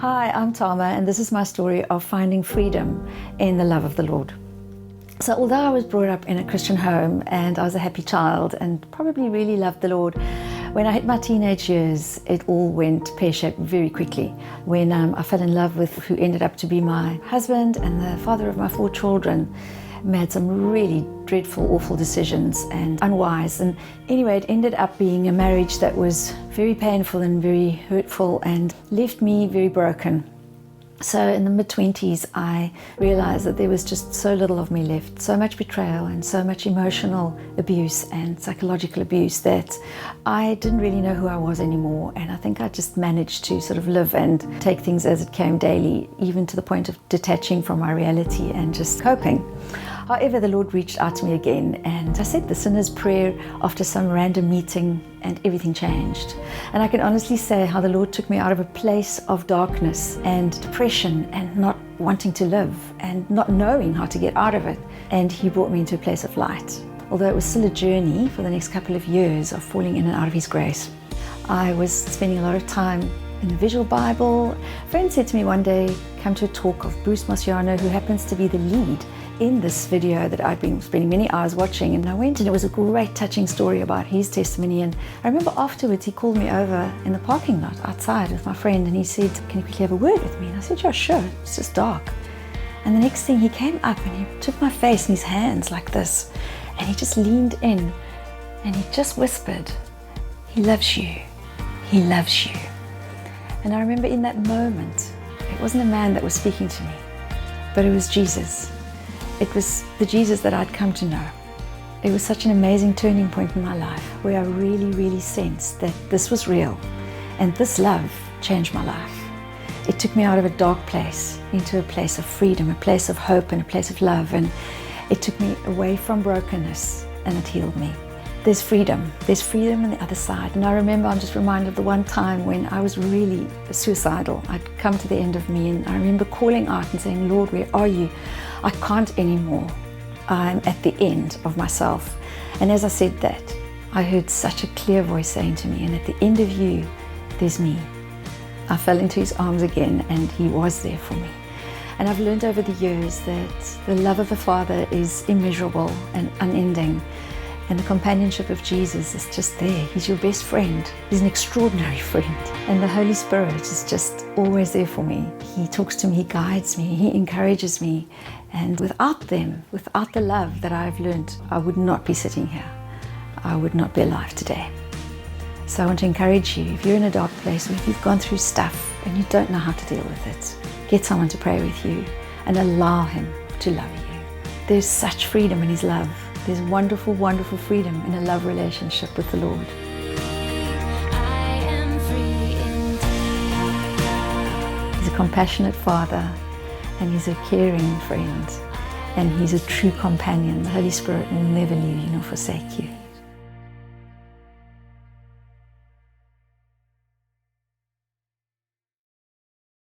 Hi, I'm Thamar, and this is my story of finding freedom in the love of the Lord. So although I was brought up in a Christian home and I was a happy child and probably really loved the Lord, when I hit my teenage years, it all went pear-shaped very quickly. When I fell in love with who ended up to be my husband and the father of my 4 children, made some really dreadful, awful decisions and unwise. And anyway, it ended up being a marriage that was very painful and very hurtful and left me very broken. So in the mid-20s, I realized that there was just so little of me left, so much betrayal and so much emotional abuse and psychological abuse that I didn't really know who I was anymore. And I think I just managed to sort of live and take things as it came daily, even to the point of detaching from my reality and just coping. However, the Lord reached out to me again, and I said the sinner's prayer after some random meeting, and everything changed. And I can honestly say how the Lord took me out of a place of darkness and depression and not wanting to live and not knowing how to get out of it. And He brought me into a place of light. Although it was still a journey for the next couple of years of falling in and out of His grace. I was spending a lot of time in the visual Bible. A friend said to me one day, come to a talk of Bruce Marciano, who happens to be the lead in this video that I'd been spending many hours watching. And I went, and it was a great touching story about his testimony. And I remember afterwards he called me over in the parking lot outside with my friend, and he said, can you quickly have a word with me? And I said, yeah, sure, it's just dark. And the next thing, he came up and he took my face in his hands like this, and he just leaned in and he just whispered, he loves you, he loves you. And I remember in that moment, it wasn't a man that was speaking to me, but it was Jesus. It was the Jesus that I'd come to know. It was such an amazing turning point in my life where I really sensed that this was real and this love changed my life. It took me out of a dark place into a place of freedom, a place of hope and a place of love, and it took me away from brokenness and it healed me. There's freedom on the other side. And I remember, I'm just reminded of the one time when I was really suicidal. I'd come to the end of me, and I remember calling out and saying, Lord, where are you? I can't anymore. I'm at the end of myself. And as I said that, I heard such a clear voice saying to me, and at the end of you, there's me. I fell into His arms again, and He was there for me. And I've learned over the years that the love of the Father is immeasurable and unending. And the companionship of Jesus is just there. He's your best friend. He's an extraordinary friend. And the Holy Spirit is just always there for me. He talks to me, He guides me, He encourages me. And without them, without the love that I've learned, I would not be sitting here. I would not be alive today. So I want to encourage you, if you're in a dark place, or if you've gone through stuff and you don't know how to deal with it, get someone to pray with you and allow Him to love you. There's such freedom in His love. There's wonderful, wonderful freedom in a love relationship with the Lord. He's a compassionate Father, and He's a caring friend, and He's a true companion. The Holy Spirit will never leave you nor forsake you.